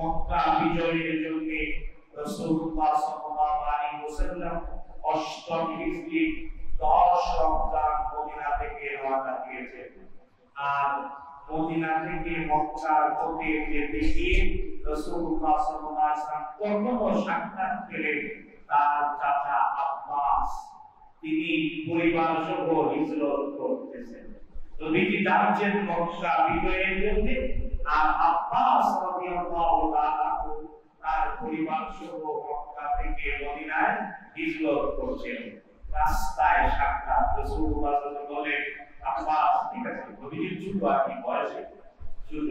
মক্কা বিজয়ের জন্য রাসূলুল্লাহ সাল্লাল্লাহু আলাইহি ওয়াসাল্লাম 8ম হিজরি 10 রমজান মদিনা থেকে রওনা দিয়েছেন। আর মদিনা থেকে মক্কার পথে যেতে গিয়ে রাসূলুল্লাহ সাল্লাল্লাহু আলাইহি ওয়াসাল্লাম প্রথম সাক্ষাৎ পেলেন তার চাচা আব্বাস। তিনি পরিবার সহ হিজরত করতেছেন। নবীজি যাচ্ছেন মক্কা বিজয়ের জন্য, আর আব্বাস রাদিয়াল্লাহু তাআলা তার পরিবার সহ মক্কা থেকে মদিনায় হিজরত করছেন। রাস্তায় সাক্ষাৎ। রাসূলুল্লাহ সাল্লাল্লাহু আলাইহি ওয়াসাল্লাম বলেন, আব্বাস, ঠিক আছে, নবীজির ছোট আর কি বয়সে ছোট,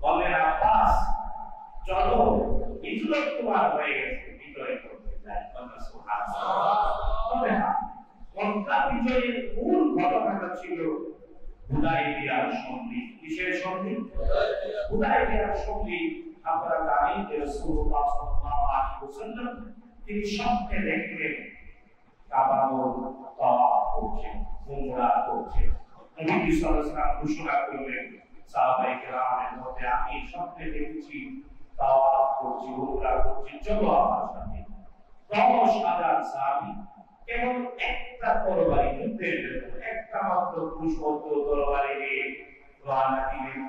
বলেন আব্বাস চলো, হিজরত তোমার হয়ে গেছে, বিজয় করতে যাই। সুবহানাল্লাহ। মক্কা বিজয়ের মূল ঘটনাটা ছিল হুদায়বিয়ার সন্ধি। কিসের সন্ধি? হুদায়বিয়ার সন্ধি। আপনারা জানেন যে রাসূলুল্লাহ সাল্লাল্লাহু আলাইহি ওয়াসাল্লাম তিনি স্বপ্নে দেখলেন কাবার তাওয়াফ করছেন, উমরা করছেন। নবী সাল্লাল্লাহু আলাইহি ওয়াসাল্লাম ঘোষণা করলেন সাহাবায়ে কেরামের মধ্যে, আমি স্বপ্নে দেখেছি তাওয়াফ করছি, উমরা করছি, চলো আমার সাথে। 10,000 সাহাবী কেবল একটা তরবারি, যুদ্ধের জন্য একটা মাত্র পুষ্পবদ্ধ তরবারি নিয়ে রওনা দিলেন।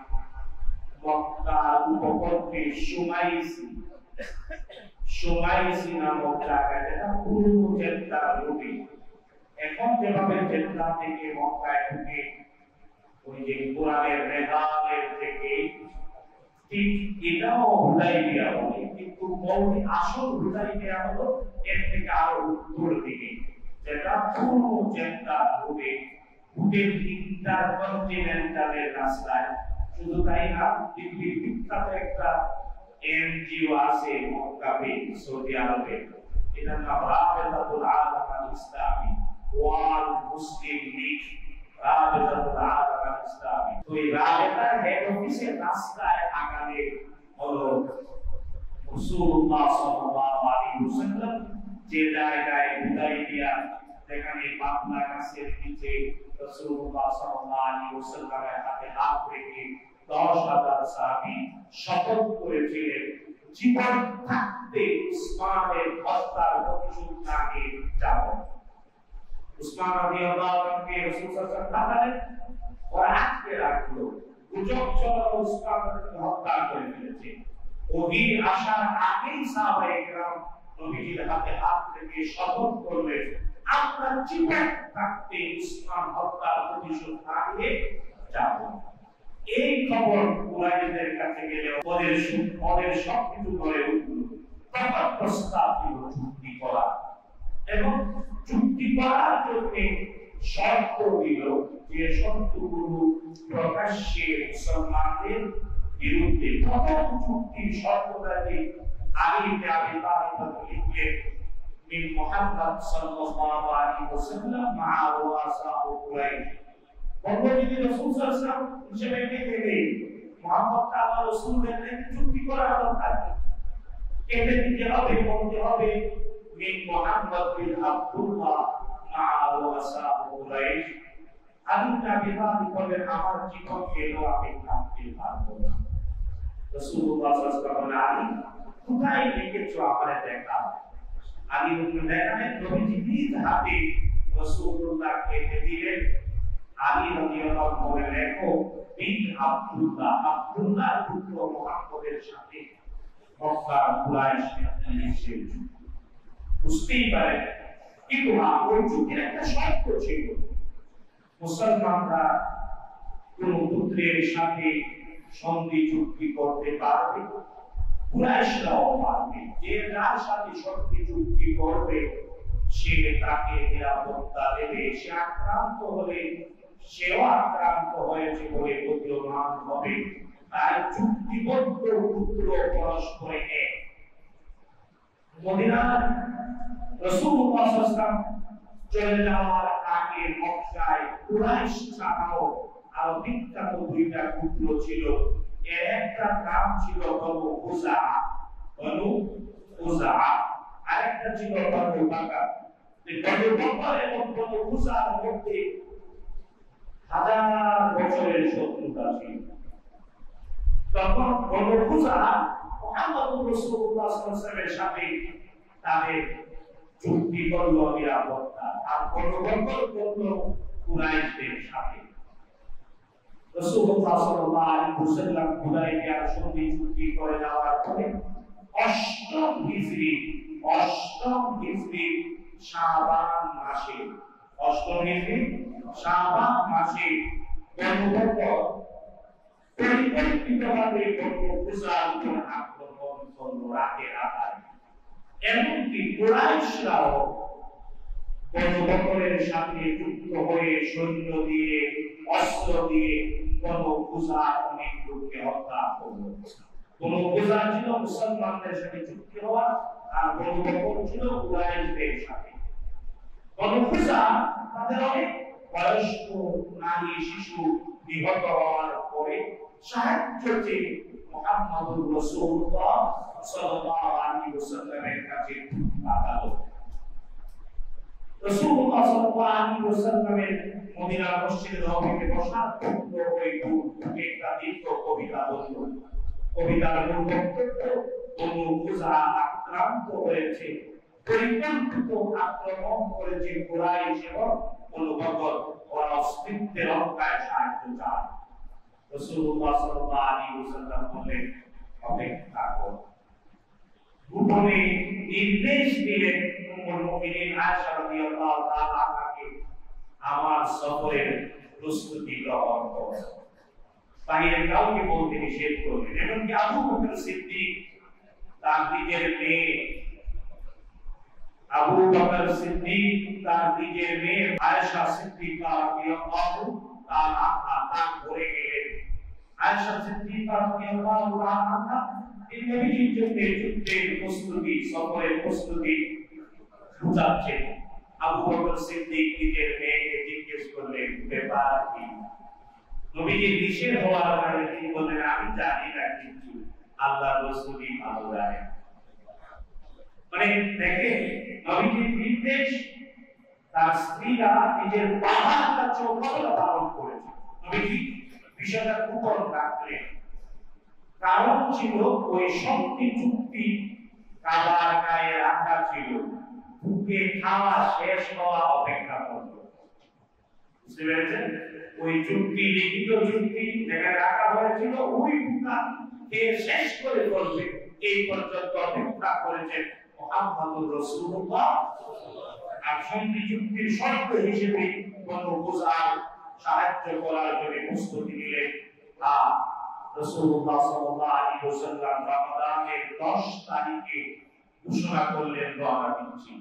মক্কার উপকণ্ঠে সুমাইসি নামক জায়গায়, যেটা পূর্ব জেদ্দার নদী। এখন যেভাবে জেদ্দা থেকে মক্কায় ঢুকে ওই যে কোরআনের মেহরাবের থেকে, ঠিক এটাও হুদায়বিয়া বলে, কিন্তু মৌলিক আসল হুদায়বিয়া হলো এর থেকে আরো উত্তর দিকে, যেটা পূর্ব জেদ্দার নদী। উটের ইন্টারকন্টিনেন্টালের রাস্তায়। শুধু তাই না, পৃথিবীর বিখ্যাত একটা এনজিও আছে মক্কাতে, সৌদি আরবে, এটার নাম রাবেতাতুল আলাম আল ইসলামী, ওয়ার্ল্ড মুসলিম লীগ, রাবেতাতুল আলাম আল ইসলামী। তো এই রাবেতার হেড অফিসের রাস্তায় আগালে হলো রাসূলুল্লাহ সাল্লাল্লাহু আলাইহি ওয়াসাল্লাম যে জায়গায় হুদায়বিয়া, যেখানে পাবনা গাছের নিচে রাসূলুল্লাহ সাল্লাল্লাহু আলাইহি ওয়াসাল্লামের হাতে হাত রেখে 10,000 সাহাবী শপথ করেছিলেন জীবন থাকতে উসমানের হত্যার প্রতিশোধ না নিয়ে যাব। উসমান রাদিয়াল্লাহু আনহুকে রাসূল সাল্লাল্লাহু আলাইহি ওয়াসাল্লাম ওরা আটকে রাখলো। গুজব ছড়ালো উসমানকে হত্যা করে ফেলেছে। ওহী আসার আগেই সাহাবায়ে কেরাম নবীজির হাতে হাত রেখে শপথ করলেন, আমরা জীবন থাকতে উসমান হত্যার প্রতিশোধ না নিয়ে যাব। এই খবর কুরাইশদের কাছে গেলে ওদের সবকিছু করে উঠল। তখন প্রস্তাব দিল চুক্তি করা, এবং চুক্তি করার জন্য শর্ত দিল যে শর্তগুলো প্রকাশ্যে মুসলমানদের বিরুদ্ধে। প্রথম চুক্তির শর্তটা যে আলী ইবনে আবি তালিব লিখলেন, মিন মুহাম্মদ সাল্লাল্লাহু আলাইহি ওয়াসাল্লাম মা ওয়াসাহু কুরাইশ। বঙ্গবন্ধু রাসূল সাল্লাল্লাহু আলাইহি ওয়াসাল্লাম হিসেবে লিখে দেই, মুহাম্মদ আল্লাহর রাসূলের সাথে চুক্তি করার দরকার, কেটে দিতে হবে, বলতে হবে মিন মুহাম্মদ বিন আব্দুল্লাহ মা ওয়াসাহু কুরাইশ। আলী ইবনে আবি তালিব বলেন, আমার জীবন গেলেও আমি থাকতে পারবো না। রাসূলুল্লাহ সাল্লাল্লাহু আলাইহি ওয়াসাল্লাম, আলী কোথায় লিখেছো আমারে দেখাও। আলী ইবনে দেখালেন, নবীজি নিজ হাতে রাসূলুল্লাহ কেটে দিলেন। আলী রাদিয়াল্লাহু আনহু বলেন, লেখো বিন আব্দুল্লাহ, আব্দুল্লাহর পুত্র মুহাম্মদের সাথে মক্কার কুরাইশদের মিলিয়ে বুঝতেই পারেন। কিন্তু ওই যুগের একটা শর্ত ছিল, মুসলমানরা কোন পুত্রের সাথে সন্ধি চুক্তি করতে পারবে, কুরাইশরাও পারবে। যে যার সাথে সন্ধি চুক্তি করবে সে তাকে নিরাপত্তা দেবে, সে আক্রান্ত হলে সেও আক্রান্ত হয়েছে বলে প্রতীয়মান হবে। তাই চুক্তিবদ্ধ পুত্র পরস্পরে এক। মদিনার রাসূলুল্লাহ সাল্লাল্লাহু আলাইহি ওয়াসাল্লাম চলে যাওয়ার আগে মক্কায় কুরাইশ ছাড়াও আরো বিখ্যাত দুইটা পুত্র ছিল। এর একটা নাম ছিল বনু খুযা, আরেকটা ছিল বনু বাকর। এই বনু বাকর এবং বনু খুযার মধ্যে 1000 বছরের শত্রুতা ছিল। তখন বনু খুযা মুহাম্মদুর রাসূলুল্লাহ সাল্লাল্লাহু আলাইহি ওয়াসাল্লামের সাথে তাদের চুক্তি করলো নিরাপত্তা, আর বন্ধুবর্গ করলো কুরাইশদের সাথে। রাসূলুল্লাহ সাল্লাল্লাহু আলাইহি ওয়াসাল্লাম হুদায়বিয়ার সন্ধি চুক্তি করে যাওয়ার পরে অষ্টম হিজরি শাবান মাসে বন্ধুবর্গ পরিকল্পিতভাবে বনু খুজার উপর আক্রমণ করলো রাতের আধারে। এমনকি কুরাইশরাও বনু বকরের সাথে যুক্ত হয়ে সৈন্য দিয়ে অস্ত্র দিয়ে বনু খুজার অনেক লোককে হত্যা করলো। বনু খুজা ছিল মুসলমানদের সাথে যুক্ত হওয়া, আর বনু বকর ছিল কুরাইশদের সাথে। বনু খুজা তাদের অনেক বয়স্ক নারী শিশু নিহত হওয়ার পরে সাহায্য চেয়ে মুহাম্মদুর রাসূলুল্লাহ সাল্লাল্লাহু আলাইহি ওয়াসাল্লামের কাছে পাঠালো। রাসূলুল্লাহ সাল্লাল্লাহু আলাইহি ওয়াসাল্লামের মদিনার মসজিদে নববীতে বসার পূর্ব হইতে একটা দীর্ঘ কবিতা বলল। কবিতার মূল বক্তব্য বনু খুজা আক্রান্ত হয়েছে, পরিকল্পিত আক্রমণ করেছে কুরাইশ এবং বনু বকর, ওরা অস্তিত্বের রক্ষায় সাহায্য চায়। রাসূলুল্লাহ সাল্লাল্লাহু আলাইহি ওয়াসাল্লাম বললেন, অপেক্ষা করো। গোপনে নির্দেশ দিলেন উম্মুল মুমিনিন আয়েশা রাদিয়াল্লাহু তাআলা আনহাকে, আমার সফরের প্রস্তুতি গ্রহণ করো। বাইরে কাউকে বলতে নিষেধ করলেন। এমনকি আবু বকর সিদ্দিক তার নিজের মেয়ে আয়েশা সিদ্দিকা রাদিয়াল্লাহু তাআলা তার ঘরে গেলেন। আয়েশা সিদ্দিকা রাদিয়াল্লাহু তাআলা এই নবীর যুদ্ধের প্রস্তুতি, সফরের প্রস্তুতি বুঝাচ্ছেন। আবু বকর সিদ্দিক নিজের মেয়েকে জিজ্ঞেস করলেন, ব্যাপার কি? নবীজির নিষেধ হওয়ার কারণে তিনি বললেন, আমি জানি না কিছু, আল্লাহর রাসূলই ভালো জানেন। মানে দেখে নবীজির নির্দেশ তার স্ত্রীরা নিজের বাবার কাছে কতটা পালন করেছে। নবীজি বিষয়টা গোপন রাখলেন, কারণ ছিল ওই শক্তি চুক্তি কাবার গায়ে রাখা ছিল, বুকে খাওয়া শেষ হওয়া অপেক্ষা করত। বুঝতে পেরেছেন? ওই চুক্তি, লিখিত চুক্তি যেখানে রাখা হয়েছিল, ওই বুকা খেয়ে শেষ করে করবে, এই পর্যন্ত অপেক্ষা করেছেন মুহাম্মদুর রাসূলুল্লাহ। আর সন্ধি চুক্তির শর্ত হিসেবে বনু খুজার সাহায্য করার জন্য প্রস্তুতি নিলেন। রাসূলুল্লাহ সাল্লাল্লাহু আলাইহি ওয়াসাল্লাম রমাদানের 10 তারিখে ঘোষণা করলেন, রওনা দিচ্ছি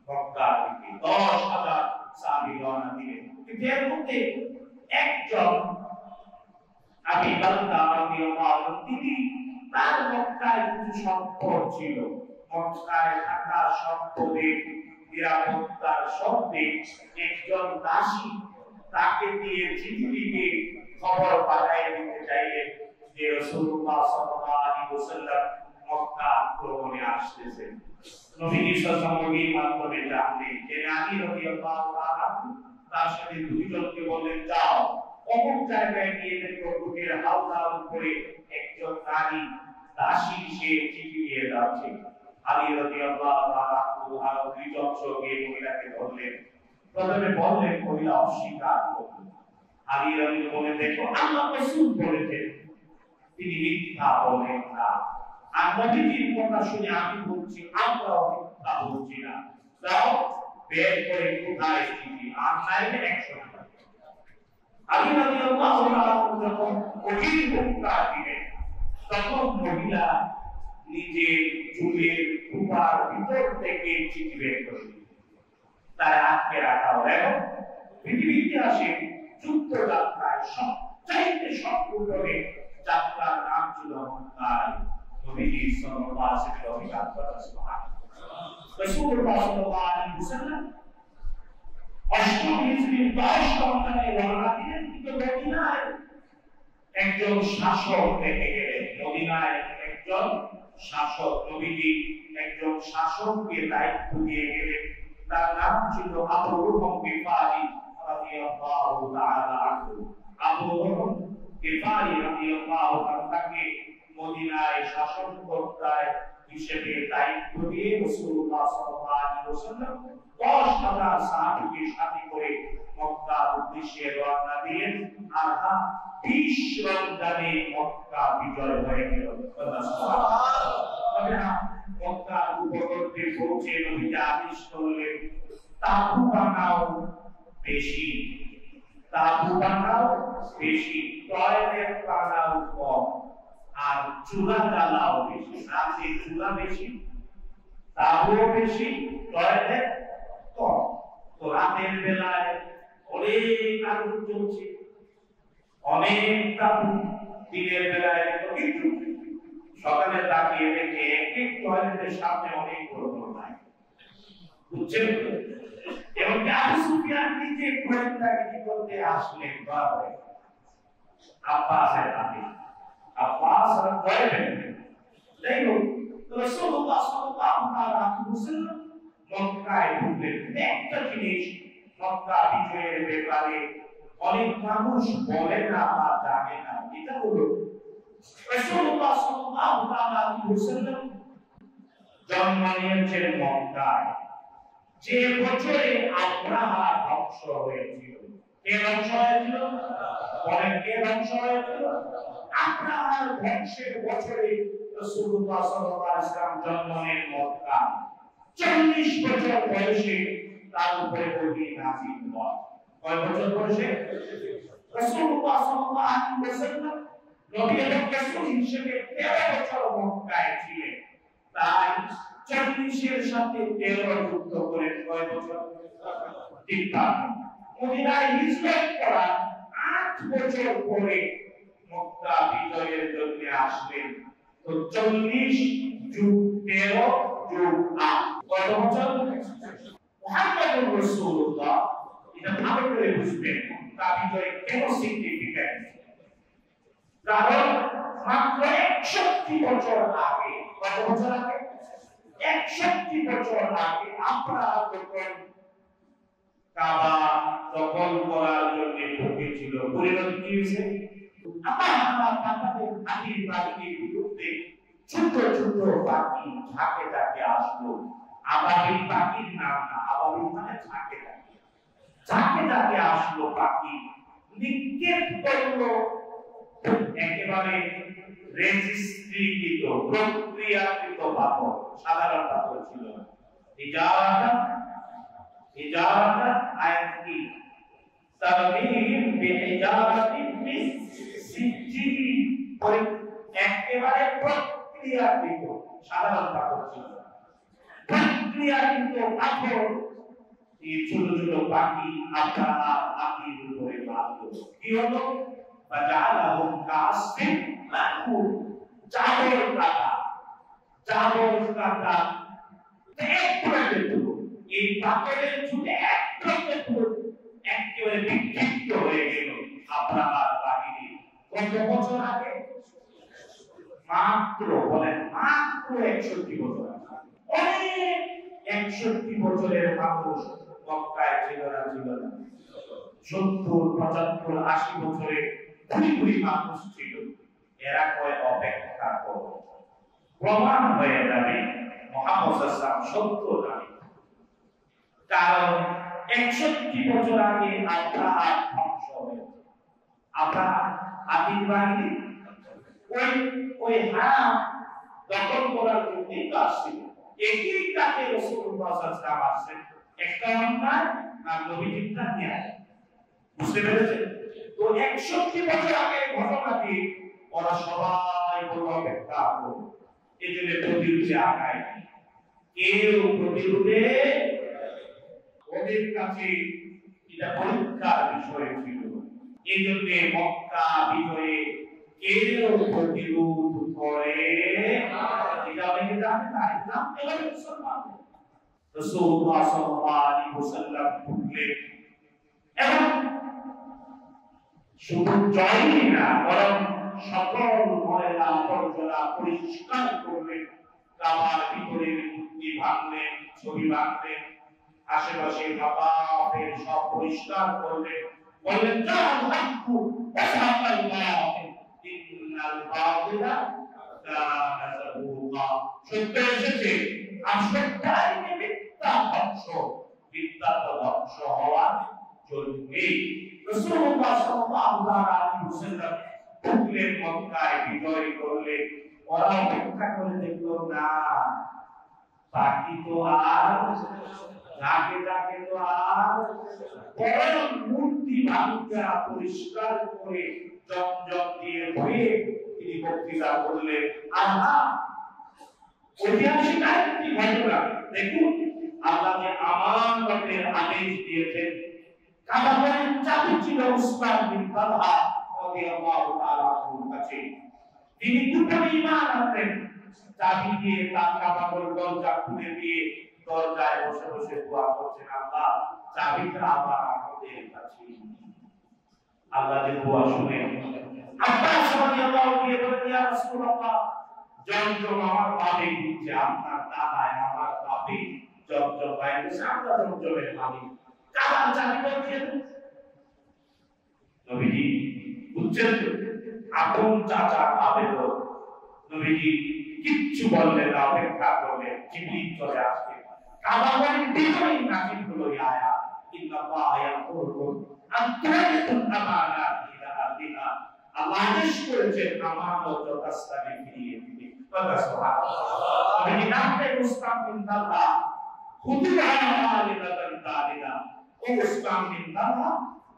মক্কা থেকে। 10,000 সাহাবী রওনা দিলেন। কিন্তু এর মধ্যে একজন আবু বাকর রাদিয়াল্লাহু আনহু, তিনি তার মক্কায় কিছু সম্পদ ছিল, মক্কায় থাকা সম্পদের নিরাপত্তার শর্তে একজন দাসী তাকে দিয়ে চিঠি লিখে খবর পাঠিয়ে দিতে চাইলেন যে রাসূলুল্লাহ সাল্লাল্লাহু আলাইহি ওয়াসাল্লাম মক্কা আক্রমণে আসতেছেন। নবীজি সাল্লাল্লাহু মাধ্যমে জানলেন যে আলী রাদিয়াল্লাহু তাআলা তার সাথে দুইজনকে বললেন, যাও অমুক জায়গায় গিয়ে দেখো বুকের হাওদার উপরে একজন নারী দাসী সে চিঠি নিয়ে যাচ্ছে। আলী রাদিয়াল্লাহু তাআলা আরো দুইজন সঙ্গে মহিলাকে ধরলেন। প্রথমে বললেন, মহিলা অস্বীকার করলেন। আলী রাদিয়াল্লাহু বলে, দেখো আল্লাহ রাসূল বলেছেন, তিনি মিথ্যা বলেন না। আর নবীজির কথা শুনে আমি বলছি, আমরাও মিথ্যা বলছি না। যাও বের করে কোথায় চিঠি, আর চাইলে 100 টাকা। আলী রাদিয়াল্লাহু তাআলা যখন ওই মুক্তা দিলেন, তখন মহিলা নিজের চুলের কুপার ভিতর থেকে চিঠি বের করে তার আটকে রাখা হয়। এবং পৃথিবীর ইতিহাসে যুদ্ধ যাত্রায় সবচাইতে সফলভাবে যাত্রার নাম ছিল মক্কায়। নবীজি সাল্লাল্লাহু আলাইহি ওয়াসাল্লাম অভিজ্ঞতা সুবহানাল্লাহ। রাসূলুল্লাহ সাল্লাল্লাহু আলাইহি ওয়াসাল্লাম অষ্টম হিজরির 10 রমজানে রওনা দিলেন। কিন্তু মদিনায় একজন শাসক রেখে গেলেন। মদিনায় একজন শাসক, নবীজি একজন শাসককে দায়িত্ব দিয়ে গেলেন। তার নাম ছিল আবু রুহম গিফারি রাদিয়াল্লাহু তাআলা আনহু। আবু রুহম গিফারি রাদিয়াল্লাহু তাআলা তাকে মদিনায় শাসনকর্তা হিসেবে দায়িত্ব দিয়ে রাসূলুল্লাহ সাল্লাল্লাহু আলাইহি ওয়াসাল্লাম 10,000 সাহাবীকে সাথে করে মক্কার উদ্দেশ্যে রওনা দিলেন। আর 20 রমজানে মক্কা বিজয় হয়ে গেল। সুবহানাল্লাহ। মক্কার উপকূলে পৌঁছে নবীজি আদেশ করলেন, তাবু বানাও বেশি, তাবু বানাও বেশি, টয়লেট বানাও কম, আর চুলা জ্বালাও বেশি। রাতে চুলা বেশি, তাবুও বেশি, টয়লেট কম। তো রাতের বেলায় অনেক আগুন জ্বলছে, অনেক তাবু, দিনের বেলায় কিন্তু সকালে তাকিয়ে দেখে এক এক টয়লেটের সামনে অনেক বড় বড় লাইন, বুঝছেন? এবং আবু সুফিয়ান নিজে গোয়েন্দাগিরি করতে আসলেন বারে। আব্বাসের হাতে, আব্বাস আর গোয়েন্দাগিরি দেখো রাসূলুল্লাহ সাল্লাল্লাহু আলাইহি ওয়াসাল্লাম মক্কায় ঢুকলেন। একটা জিনিস মক্কা বিজয়ের ব্যাপারে অনেক মানুষ বলে না বা জানে না, এটা হলো রাসূলুল্লাহ সাল্লাল্লাহু আলাইহি ওয়াসাল্লাম জন্ম নিয়েছেন মক্কায় যে বছরে আব্রাহা ধ্বংস হয়েছিল। কে ধ্বংস হয়েছিল? বলেন, কে ধ্বংস হয়েছিল? আব্রাহার ধ্বংসের বছরে রাসূলুল্লাহ সাল্লাল্লাহু আলাইহি ওয়াসাল্লাম জন্ম নেন মক্কায়। 40 বছর বয়সে তার উপরে ওহী নাযিল হয়। কয় বছর বয়সে? রাসূলুল্লাহ সাল্লাল্লাহু আলাইহি ওয়াসাল্লাম নবী এবং রাসূল হিসেবে 13 বছর মক্কায় ছিলেন। তাই 40 সাথে 13 যুক্ত করে কয় বছর? 53। মদিনায় হিজরত করার 8 বছর পরে মক্কা বিজয়ের জন্য আসলেন। তো 40 যোগ 13 যোগ 8 কত বছর? মুহাম্মদুর রাসূলুল্লাহ, এটা ভালো করে বুঝবেন মক্কা বিজয় কেন সিগনিফিক্যান্ট। কারণ মাত্র 61 বছর আগে, কত বছর আগে? 61 বছর আগে আব্রাহা যখন কাবা দখল করার জন্য ঢুকেছিল, পরিণতি কি হয়েছে? আব্রাহা পাতাদের হাতির বাহিনীর বিরুদ্ধে ছোট ছোট পাখি ঝাঁকে ঝাঁকে আসলো। আবাবিল পাখির নাম না, আবাবিল মানে ঝাঁকে ঝাঁকে, ঝাঁকে ঝাঁকে আসলো পাখি, নিক্ষেপ করলো একেবারে রেজিস্ট্রিকৃত প্রক্রিয়াকৃত পাথর, সাধারণ পাথর ছিল না। ইজারাত আয়াত কি? তারমিম বিইজারাতিন মিসজিল, ওই একেবারে প্রক্রিয়াকৃত সাধারণ পাথর ছিল না। প্রক্রিয়াকৃত পাথর এই ছোট ছোট পাখি আপনারা হাতির উপরে বাঁধলো। কি হলো? বাজালাহুম কাসফিন মাকুল, জাবর কাটা, জাবর কাটা একবারে পুরো এই পাথরের ছুটে একবারে পুরো একেবারে বিক্ষিপ্ত হয়ে গেল আব্রাহার বাহিনী। কত বছর আগে? মাত্র, বলেন মাত্র 61 বছর আগে। অনেক 61 বছরের মানুষ মক্কায় ছিল না, ছিল না। 70, 75, 80 বছরের বুড়ি মানুষ ছিল। এরা কয় অপেক্ষা করো, প্রমাণ হয়ে যাবে মুহাম্মদ সাল্লাল্লাহু আলাইহি ওয়াসাল্লাম সত্য নবী। কারণ 61 বছর আগে আব্রাহা ধ্বংস হয়েছে। আব্রাহা হাতির বাহিনী ওই হারাম দখল করার জন্যই তো আসছিল। একই কাজে রাসূলুল্লাহ সাল্লাল্লাহু আলাইহি ওয়াসাল্লাম আসছেন, একটা অন্যায় আর নবীজিটা ন্যায়। বুঝতে পেরেছেন? তো 61 বছর আগের ঘটনাটি ওরা সবাই বড় অপেক্ষা করল। এই জন্য প্রতিরোধে আগায় কেউ প্রতিরোধে, ওদের কাছে এটা পরীক্ষার বিষয় ছিল। এই জন্য মক্কা বিজয়ে কেউ প্রতিরোধ করে এটা অনেকে জানে না। জানতে হবে মুসলমান। রাসূলুল্লাহ সাল্লাল্লাহু আলাইহি ওয়াসাল্লাম বললেন, এবং শুধু জয়ই না, বরং সকল ময়লা আবর্জনা পরিষ্কার করলেন। কাবার ভিতরের মূর্তি ভাঙলেন, ছবি ভাঙলেন, আশেপাশে কাবাবের সব পরিষ্কার করলেন। বললেন, জাল হাক্কু ওয়া সাকাল বাতিল ইন্নাল বাতিলা কানা যাহুকা সত্য এসেছে আর সত্যই মিথ্যা ধ্বংস মিথ্যা তো ধ্বংস হওয়ার জন্যই রাসূলুল্লাহ সাল্লাল্লাহু আলাইহি ওয়াসাল্লাম পুরলেন মক্কায় বিজয় করলেন ওরা অপেক্ষা করে দেখলো না বাকি তো আর যাকে যাকে তো আর বড় মূর্তি ভাঙা পরিষ্কার করে জমজম দিয়ে ধুয়ে তিনি বক্তৃতা করলেন আল্লাহ ঐতিহাসিক আরেকটি ঘটনা দেখুন আল্লাহ যে আমানতের আদেশ দিয়েছেন কাবাগরের চাবি ছিল উসমান বিন তালহা রাদিয়াল্লাহু তাআলা আনহুর কাছে তিনি গোপনে ঈমান আনলেন চাবি দিয়ে তার কাবাগর দরজা খুলে দিয়ে দরজায় বসে বসে দোয়া করছেন আল্লাহ চাবিটা আবার আমাদের কাছে আল্লাহ যে দোয়া শুনেন আব্বাস রাদিয়াল্লাহু দিয়ে বলেন ইয়া রাসূলুল্লাহ জমজম আমার বাপে দিচ্ছে আপনার দাদায় আমার বাপে জমজম বাইরে আমরা জমজমের মালিক কাবার চাবি বলছে নবীজি বুঝছেন আপন চাচা আবেদন নবীজি কিচ্ছু বললেন না অপেক্ষা করলেন জিবরিল চলে আসছে কাবাগরের ভিতরেই নাযিল হলো আয়াত ইন্নাল্লাহা ইয়াকুলু আনতুল আমানাত ইলা আহলিহা আল্লাহ আদেশ করেছেন আমানত যথাস্থানে ফিরিয়ে দিতে সুবহানাল্লাহ নবীজি নামে উসমান বিন তালহা খুদুহা খালিদাতান তালিদা ও উসমান বিন তালহা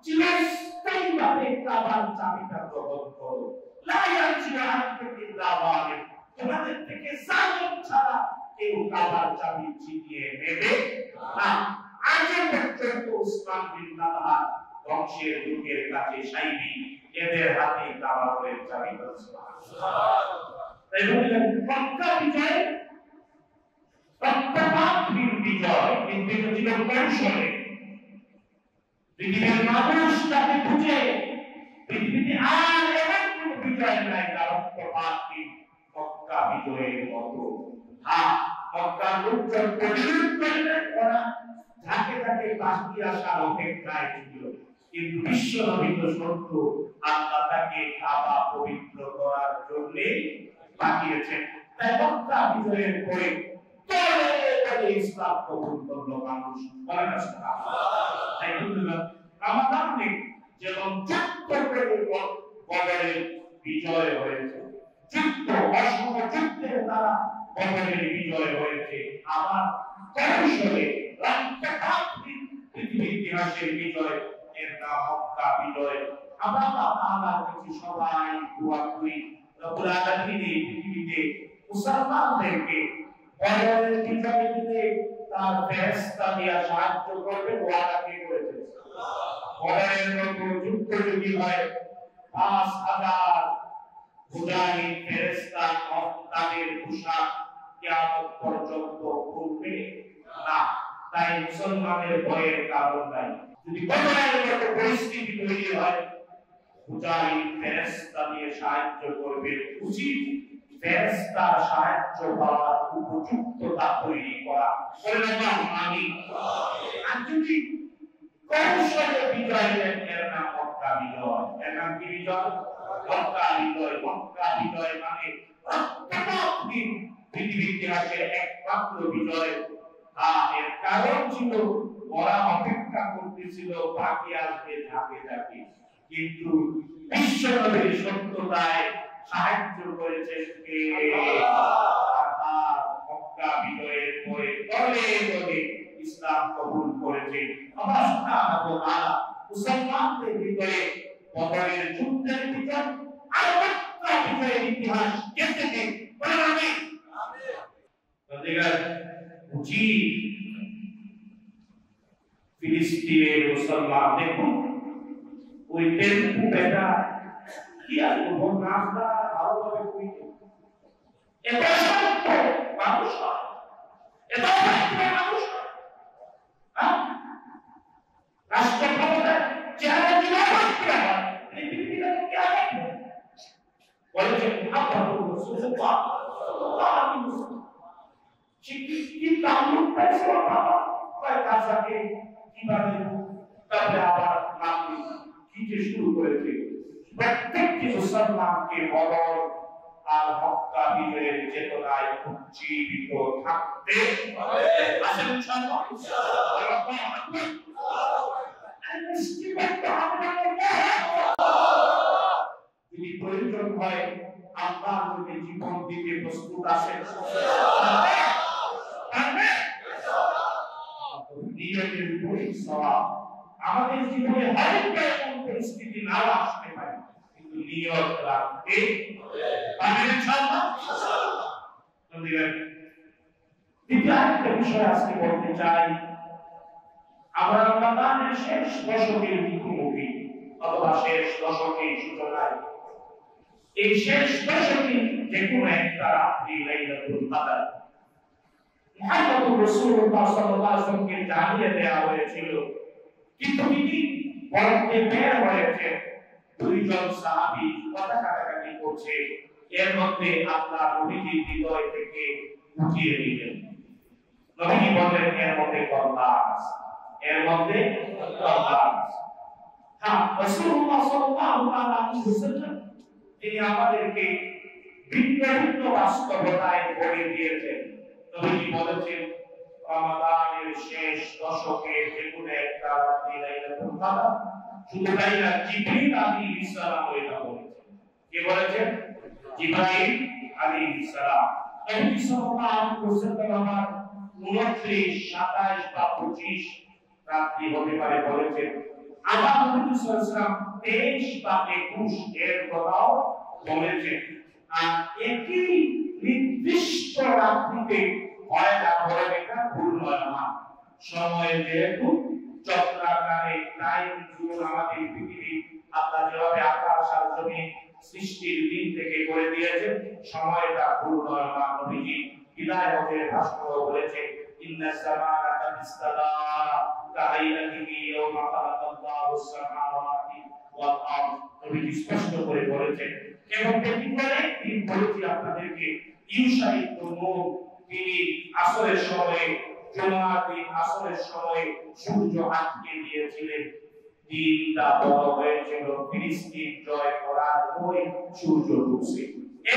চিরস্থায়ীভাবে কাবার চাবিটা গ্রহণ করো লা ইয়ারজিউ আনকুম ইল্লা যালিম তোমাদের থেকে জালিম ছাড়া কেউ কাবার চাবি ছিনিয়ে নেবে না আগে পর্যন্ত উসমান বিন তালহা বংশের লোকের কাছে সাইবি এদের হাতে কাবারের চাবি সুবহানাল্লাহ তাই বললেন মক্কা বিজয় সত্যবাদীর বিজয় কিন্তু ছিল কৌশলে পৃথিবীর মানুষ তাকে বুঝে পৃথিবীতে আর এমন কোন বিজয় নাই যার সত্যবাদী মক্কা বিজয়ের মতো হ্যাঁ মক্কার লোকজন প্রতিরোধ করলেন ওরা ঝাঁকে ঝাঁকে বাকি আসার অপেক্ষায় ছিল কিন্তু বিশ্ব নবীত সত্য আল্লাহ তাকে কাবা পবিত্র করার জন্য পাঠিয়েছেন তাই মক্কা বিজয়ের পরে তলে ইসলাম কবুল করলো মানুষ বলেন না সুবহানাল্লাহ তাই বন্ধুরা আমাদের যেমন যুদ্ধ করে বদরের বিজয় হয়েছে যুদ্ধ অসংখ্য যুদ্ধের দ্বারা বদরের বিজয় হয়েছে আমার কৌশলে পৃথিবীর ইতিহাসের বিজয় এর নাম মক্কা বিজয় আমরা আল্লাহর কাছে সবাই দোয়া করি রব্বুল আলামিন এই পৃথিবীতে মুসলমানদেরকে বদরের বিজয় দিতে তার ফেরেশতা দিয়ে সাহায্য করবে ওয়াদা কে করেছে বদরের মতো যুদ্ধ যদি হয় 5000 মুজাহিদ ফেরেশতা তাদের পোশাক কিয়ামত পর্যন্ত খুলবে না তাই মুসলমানের ভয়ের কারণ নাই যদি বদরের মতো পরিস্থিতি তৈরি হয় মুজাহিদ ফেরেশতা দিয়ে সাহায্য করবে উচিত ফেরেশতা সাহায্য পাওয়ার উপযুক্ততা তৈরি করা বলেন আমিন আর যদি কৌশলে বিজয় দেন এর নাম মক্কা বিজয় এর নাম কি বিজয় মক্কা বিজয় মক্কা বিজয় মানে পৃথিবীর ইতিহাসে একমাত্র বিজয় এর কারণ ছিল ওরা অপেক্ষা করতেছিল বাকি আসবে ঝাঁকে ঝাঁকে কিন্তু বিশ্ব নবীর সত্যতায় সাহায্য করেছেন কে আল্লাহ মক্কা বিজয়ের পরে তলে তলে ইসলাম কবুল করেছে আল্লাহ সুবহানাহু ওয়া তাআলা মুসলমানদের ভিতরে বদরের যুদ্ধের বিজয় আর মক্কা বিজয়ের ইতিহাস কেটেছে বলেন আমিন আমিন জি ফিলিস্তিনের মুসলমান দেখুন ওই টেম্পু বেটা কি আর ভোর নাস্তা ভালোভাবে করিতে এটা সত্য মানুষ এটা সত্য মানুষ রাষ্ট্র ক্ষমতা চেহারা দিলে করতে হয় এই পৃথিবীতে কি আছে বলেছে মুহাম্মদুর রাসূলুল্লাহ সাল্লাল্লাহু আলাইহি ওয়াসাল্লাম কি তাল্লুক পেয়েছে বাবা কয় কাছাকে কিভাবে তারপরে আবার নাম কি যে শুরু করেছে প্রত্যেকটি মুসলমানকে বদর আর মক্কা বিজয়ের চেতনায় উজ্জীবিত থাকতে হবে। আসেন ইনশাআল্লাহ। যদি প্রয়োজন হয় আল্লাহর জন্য জীবন দিতে প্রস্তুত আছেন? নিয়তের উপরে সওয়াব। আমাদের জীবনে হয়তো এমন পরিস্থিতি নাও আসতে পারে, কিন্তু নিয়ত রাখতে পারবেন ইনশাআল্লাহ। দ্বিতীয় একটা বিষয় আজকে বলতে চাই, আমরা রমাদানের শেষ দশকের মুখোমুখি, অথবা শেষ দশকের সূচনায়। এই শেষ দশকে যে কোনো একটা রাত্রি লাইলাতুল কদর মুহাম্মদ রাসূলুল্লাহ সাল্লাল্লাহু আলাইহি ওয়াসাল্লামকে জানিয়ে দেওয়া হয়েছিল, কিন্তু তিনি বরফে বের হয়েছে, দুইজন সাহাবী কথা কাটাকাটি করছে, এর মধ্যে আল্লাহ নবীজির হৃদয় থেকে উঠিয়ে দিলেন। নবীজি বললেন এর মধ্যে কথা আছে, এর মধ্যে কথা আছে। হ্যাঁ, রাসূলুল্লাহ সাল্লাল্লাহু আলাইহি ওয়াসাল্লাম তিনি আমাদেরকে ভিন্ন ভিন্ন বাস্তবতায় বলে দিয়েছেন। নবীজি বলেছেন রমাদানের শেষ দশকে যে কোনো একটা রাত্রি লাইলাতুল কদর, শুধু তাই না, জিবরিল আলাইহিস সালাম এটা বলেছেন। কে বলেছেন? জিবরিল আলাইহিস সালাম। নবী সাল্লাল্লাহু আলাইহি ওয়াসাল্লাম 29, 27 বা 25 রাত্রি হতে পারে বলেছেন। আবার নবী সাল্লাল্লাহু আলাইহি ওয়াসাল্লাম 23 বা 21 এর কথাও বলেছেন। আর একই নির্দিষ্ট রাত্রিতে হয় না, বলে এটা ভুল হয় না। সময় যেহেতু চক্রাকারে টাইম জোন আমাদের পৃথিবী আল্লাহ যেভাবে আকাশ আর জমিন সৃষ্টির দিন থেকে করে দিয়েছেন, সময়টা ভুল হয় না। নবীজি হিদায়াতের ভাষণ বলেছেন, ইন্নাস সামাআতা ইস্তাদা কাআইনাতিহি ইয়াওমা খালাকাল্লাহুস সামাওয়াতি ওয়াল আরদ। নবীজি স্পষ্ট করে বলেছেন। এবং ব্যক্তিগত দিন বলেছি আপনাদেরকে, ইউসা ইবনে নূন তিনি আসরের সময়ে, জুমার দিন আসরের সময়ে সূর্য আটকে দিয়েছিলেন, দিনটা বড় হয়েছিল, ফিলিস্তিন জয় করার পরে সূর্য ঢুকছে।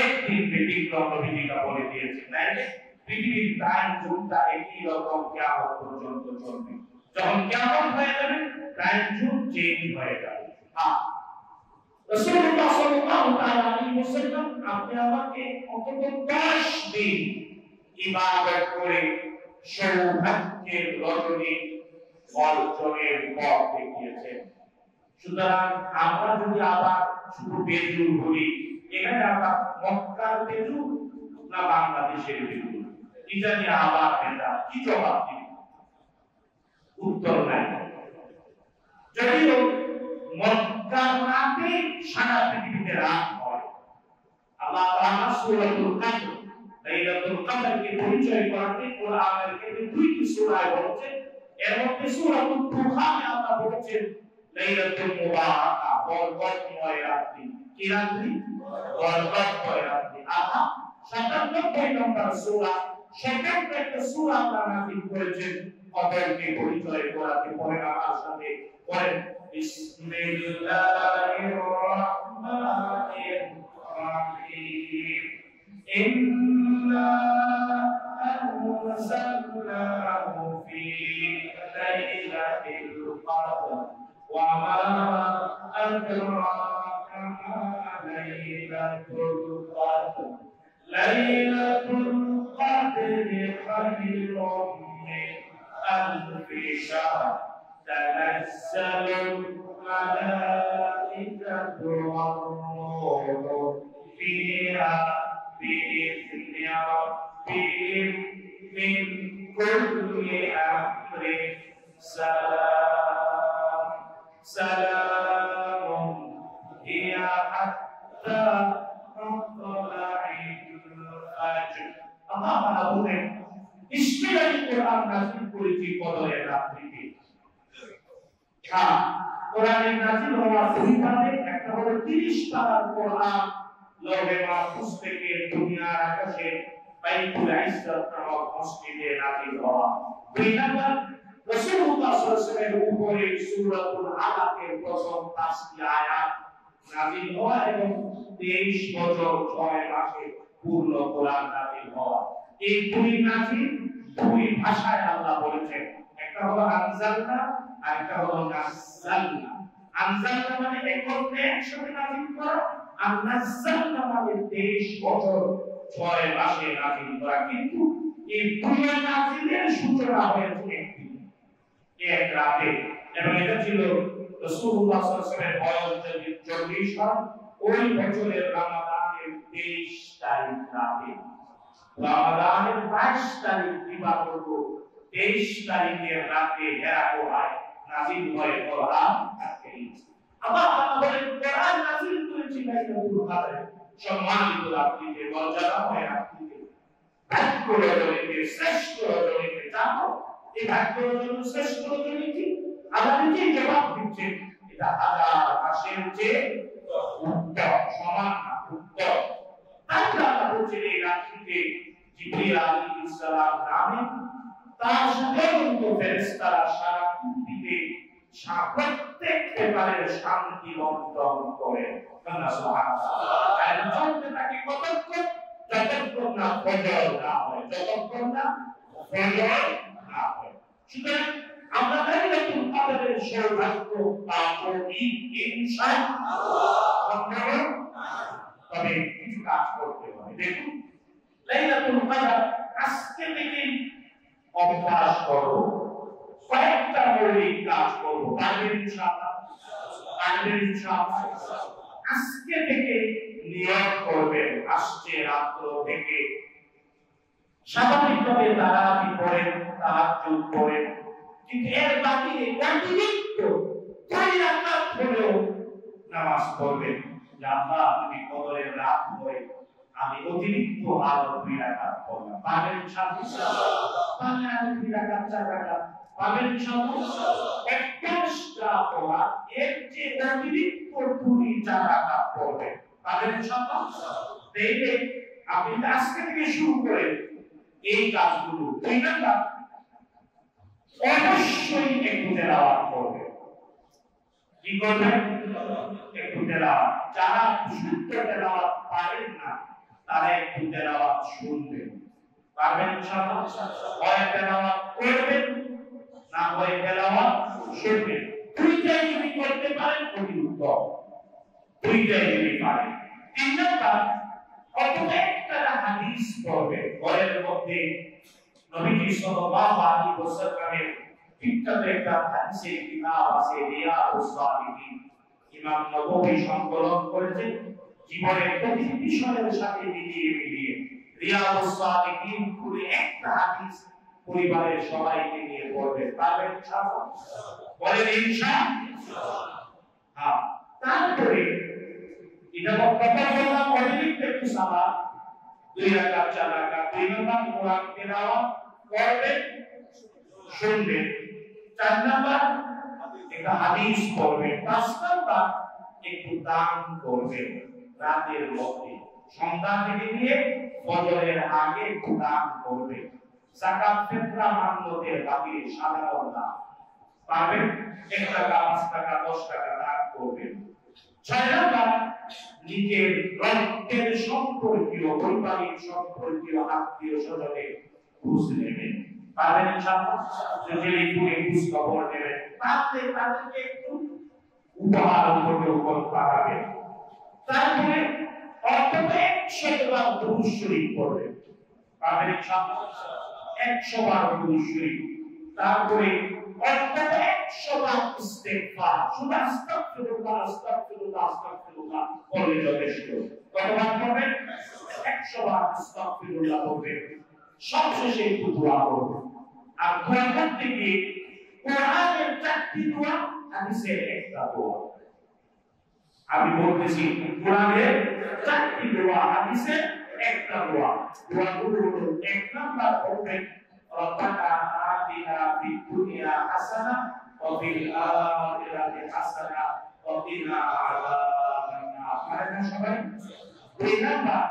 একদিন ব্যতিক্রম নবীজিরা বলে দিয়েছেন, তাই না? পৃথিবীর টাইম জোনটা একই রকম কিয়ামত পর্যন্ত চলবে। যখন কিয়ামত হয়ে যাবে, টাইম জোন চেঞ্জ হয়ে যাবে। রাসূলুল্লাহ সাল্লাল্লাহু আলাইহি ওয়াসাল্লাম আপনি আমাকে অন্তত 10 দিন ইবাদত করে সৌভাগ্যের রজনী অর্জনের পথ দেখিয়েছেন। সুতরাং আমরা যদি আবার শুধু বেজুর বলি, এখানে আমরা মক্কার বেজুর না বাংলাদেশের বেজুর, এটা নিয়ে আবার বেজা কি জবাব দিবেন? উত্তর নাই। যদিও মক্কার রাতে সারা পৃথিবীতে রাত হয়। আল্লাহ তাআলা সূরাতুল কদর, লাইলাতুল কদরকে পরিচয় করাতে কোরআনের ক্ষেত্রে দুইটি সূরায় বলেছে। এর মধ্যে সূরাতুল দুখানে আল্লাহ বলেছেন লাইলাতুল মুবারাকা, বরকতময় রাত্রি। কি রাত্রি? বরকতময় রাত্রি। আল্লাহ 97 নম্বর সূরা, সেখানে একটা সূরা আল্লাহ নাযিল করেছেন কদরকে পরিচয় করাতে। পড়েন আমার সাথে, পড়েন বিসমিল্লাহির রহমানির রহিম। ইন্না আনজালনাহু ফি লাইলাতিল কদর ওয়া মা আদরাকা মা লাইলাতুল কদর। লাইলাতুল কদরি খায়রুম মিন আলফি শাহর। تنزل الملائكة والروح فيها بإذن ربهم من كل أمر سلام سلام هي حتى مطلع الفجر. الله বলেন ইসলামী কোরআন নাযিল করেছি কদরের রাত্রিতে। হ্যাঁ, কোরআনের নাযিল হওয়ার দুই ভাবে, একটা হলো 30 পারার কোরআন লৌহে মাহফুজ থেকে দুনিয়ার আকাশে বাইতুল ইজ্জত নামক মসজিদে নাযিল হওয়া। দুই নাম্বার রাসূলুল্লাহ সাল্লাল্লাহু আলাইহি ওয়াসাল্লামের উপরে সূরাতুল আলাকের প্রথম 5টি আয়াত নাযিল হওয়া এবং 23 বছর 6 মাসে পূর্ণ কোরআন নাযিল হওয়া। এই দুই নাযিল দুই ভাষায় আল্লাহ বলেছেন, একটা হলো আনজালনা আর একটা হলো নাযালনা। আনজালনা মানে একত্রে একসাথে নাযিল করা, আর নাযালনা মানে 23 বছর 6 মাসে নাযিল করা। কিন্তু এই দুই নাযিলের সূচনা হয়েছে এক রাতে, এবং এটা ছিল রাসূলুল্লাহ সাল্লাল্লাহু আলাইহি ওয়াসাল্লামের বয়স 40 সাল, ওই বছরের রমাদানের 23 তারিখ রাতে। রমাদানের 22 তারিখ দিবাগত 23 তারিখের রাতে হেরা গুহায় নাযিল হয় কোরআন কারীম। আবার আল্লাহ বলেন কোরআন নাযিল করেছি লাইলাতুল কদরে, সম্মানিত রাত্রিতে, মর্যাদাময় রাত্রিতে, ভাগ্য রজনীতে, শ্রেষ্ঠ রজনীতে। জানো এই ভাগ্য রজনী শ্রেষ্ঠ রজনী কি? আল্লাহ নিজেই জবাব দিচ্ছেন, এটা হাজার মাসের চেয়ে উত্তম, সমান না, উত্তম। তাই আল্লাহ বলছেন এই রাত্রিতে জিবরিল আলাইহিস সালাম নামে তার সাথে ফেরেশতারা সারা পৃথিবীতে প্রত্যেক ব্যাপারের শান্তি বন্টন করে। সুবহানাল্লাহ। আর চলতে থাকে কতক্ষণ? যতক্ষণ না ফজর না হয়, যতক্ষণ না ফজর না হয়। সুতরাং আমরা লাইলাতুল কদরের সৌভাগ্য পাবো ইনশাআল্লাহ। তবে কিছু কাজ করতে হবে। দেখুন, লাইলাতুল কদর আজকে থেকে অভ্যাস করব, কয়েকটা মৌলিক কাজ করব। পারবেন ইনশাআল্লাহ? পারবেন ইনশাআল্লাহ? আজকে থেকে নিয়ত করবেন, আসছে রাত্র থেকে স্বাভাবিকভাবে তারাবি পড়েন, তাহাজ্জুদ পড়েন, কিন্তু এর বাহিরে অতিরিক্ত 2 রাকাত হলেও নামাজ পড়বেন। যে আল্লাহ যদি কদরের রাত হয় আমি অতিরিক্ত আরো 2 রাকাত পড়লাম। পারবেন ইনশাআল্লাহ? পারলে আমি 2 রাকাত 4 রাকাত পারবেন ইনশাআল্লাহ? একটা পড়া এর যে অতিরিক্ত 2-4 রাকাত পড়বেন, পারবেন ইনশাআল্লাহ? দেখে আপনি আজকে থেকে শুরু করেন এই কাজগুলো। 2 নাম্বার, অবশ্যই একটু তেলাওয়াত করবেন। কি করবেন? একটু তেলাওয়াত। যারা শুদ্ধ তেলাওয়াত পারেন না তারা একটু তেলাওয়াত শুনবেন। পারবেন ইনশাআল্লাহ? হয় তেলাওয়াত করবেন, না হয় তেলাওয়াত শুনবেন। দুইটাই যদি করতে পারেন খুবই উত্তম, দুইটাই যদি পারেন। 3 নাম্বার, অন্তত একটা হাদিস পড়বেন। ঘরের মধ্যে নবীজি সাল্লাল্লাহু আলাইহি ওয়াসাল্লামের বিখ্যাত একটা হাদিসের কিতাব আছে, রিয়াদুস সালিহিন। ইমাম নববী সংকলন করেছেন জীবনের প্রতিটি বিষয়ের সাথে মিলিয়ে মিলিয়ে। রিয়াদুস সালিহিন খুলে একটা হাদিস পরিবারের সবাইকে নিয়ে পড়বেন। পারবেন ইনশাআল্লাহ? বলেন ইনশাআল্লাহ। হ্যাঁ, তারপরে এটা বক্তব্য বললাম অতিরিক্ত একটু সালাত, 2 রাকাত 4 রাকাত। 2 নাম্বার, কোরআন তেলাওয়াত করবেন, শুনবেন। 4 নাম্বার, একটা হাদিস পড়বেন। 5 নাম্বার, একটু দান করবেন রাতের মধ্যে, সন্ধ্যা থেকে নিয়ে ফজরের আগে একটু দান করবেন। যাকাত ফিতরা মান্যতের বাকির সাধারণ দান পাবেন। 1 টাকা 5 টাকা 10 টাকা দান করবেন। 6 নাম্বার, নিজের রক্তের সম্পর্কীয়, পরিবারিক সম্পর্কীয়, আত্মীয় স্বজনের খোঁজ নেবেন। পারবেন ইনশাআল্লাহ? যদি একটু খবর নেবেন, তাদেরকে একটু উপহার উপহার পাঠাবেন। তারপরে অন্তত 100 বার দুরূদ শরীফ পড়বেন। পারবেন ইনশাআল্লাহ? 100 বার দুরূদ শরীফ। তারপরে অন্তত 100 বার ইস্তেগফার, শুধু আস্তাগফিরুল্লাহ আস্তাগফিরুল্লাহ আস্তাগফিরুল্লাহ বললে যথেষ্ট। কতবার পড়বেন? 100 বার আস্তাগফিরুল্লাহ পড়বেন। সবশেষে একটু দোয়া করবেন। আর দোয়া করতে গিয়ে কোরআনের 4টি দোয়া, হাদিসের একটা দোয়া। আমি বলতেছি কোরআনের 4টি দোয়া, হাদিসের একটা দোয়া। দোয়াগুলো হলো, 1 নাম্বার পড়বেন রব্বানা আতিনা ফিদ দুনিয়া হাসানাহ ওয়া ফিল আখিরাতি হাসানাহ ওয়া কিনা আযাবান নার। পারেন সবাই? 2 নাম্বার,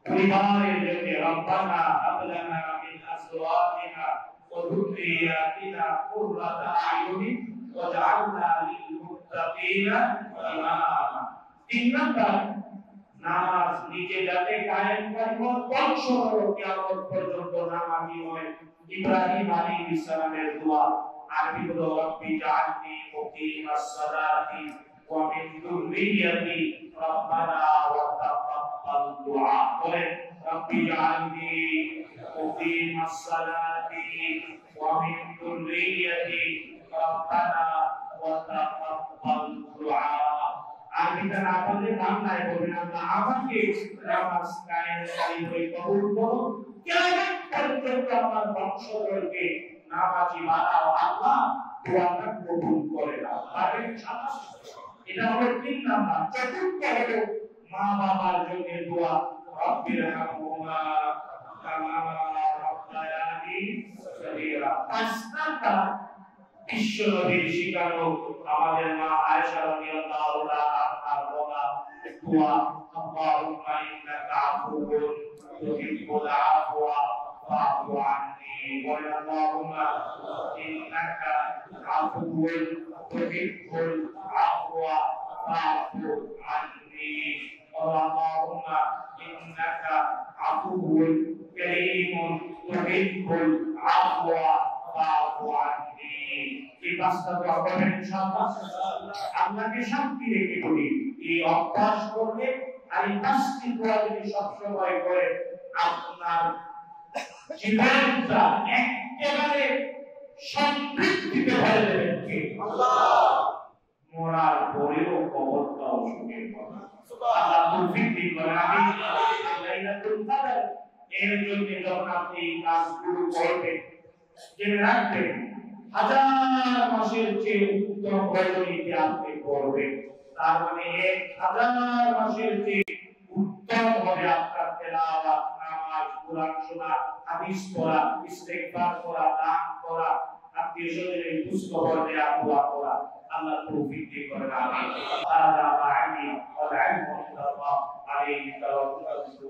পরিবারের জন্য রব্বানা হাব লানা মিন আজওয়াজিনা ওয়া যুররিয়াতিনা কুররাতা আয়ুনিন ওয়াজআলনা লিল মুত্তাকিনা ইমামা। 3 নাম্বার, নামাজ নিজে যাতে কায়েম করিব বংশধর কিয়ামত পর্যন্ত নামাজি হয়। ইব্রাহিম আলাইহিস সালামের দোয়া আরবি হলো রব্বি জাআলনি মুকিমাস সালাতি ওয়া মিন যুররিয়াতি রব্বানা ওয়া তাকাব্বাল দুআ। বলেন রব্বি জাআলনি মুকিমাস সালাতি ওয়া মিন যুররিয়াতি রব্বানা ওয়া তাকাব্বাল দুআ। আরবিটা না পারলে বাংলায় বলবেন আল্লাহ আমাকে নামাজ কায়েমকারী হয়ে কবুল করো, কিয়ামত পর্যন্ত আমার বংশধরকে নামাজি বানাও আল্লাহ, দোয়াটা কবুল করে নাও। আরে ইনশাআল্লাহ এটা হলো 3 নাম্বার। চতুর্থ হলো মা বাবার জন্য দোয়া, রব্বির হামহুমা কামা রাব্বায়ানি সগীরা। 5 নাম্বার বিশ্বনবীর শিখানো আমাদের মা আয়েশা রাদিয়াল্লাহু তাআলা আনহার বলা দোয়া, আল্লাহুম্মা ইন্নাকা আফুউন তুহিব্বুল আফওয়া ফাআফু আন্নী। বলেন আল্লাহুম্মা ইন্নাকা আফুউন তুহিব্বুল আফওয়া ফাআফু আন্নী। আল্লাহুম্মা ইন্নাকা আফুউন কারীমুন তুহিব্বুল আফওয়া ফাআফু আন্নী। এই পাঁচটা দোয়া করবেন ইনশাআল্লাহ। আল্লাহকে শান্তি রেখে করি, এই অভ্যাস করলে আর এই পাঁচটি দোয়া যদি সবসময় করে আপনার জীবনটা একেবারে সমৃদ্ধিতে ভরে দেবেন কে? আল্লাহ। মরার পরেও কবরটাও সুখে পাবেন। সুবহানাল্লাহ। তৌফিক দিন করেন। আমিন। লাইলাতুল কদর এর জন্য যখন আপনি এই কাজগুলো করবেন জেনে রাখবেন হাজার মাসের চেয়ে উত্তম রজনীতে আপনি করবেন। তার মানে 1000 মাসের চেয়ে উত্তম হবে আপনার তেলাওয়াত, নামাজ, কুরআন শোনা, হাদিস পড়া, ইস্তেগফার করা, দান করা, আত্মীয়-স্বজনের খোঁজখবর নেওয়া, দোয়া করা। আল্লাহ তৌফিক দিন করেন। আমিন। হাযা মা ইলমি ওয়াল ইলমু ইনদাল্লাহ আলাইহি ওয়া সাল্লাম।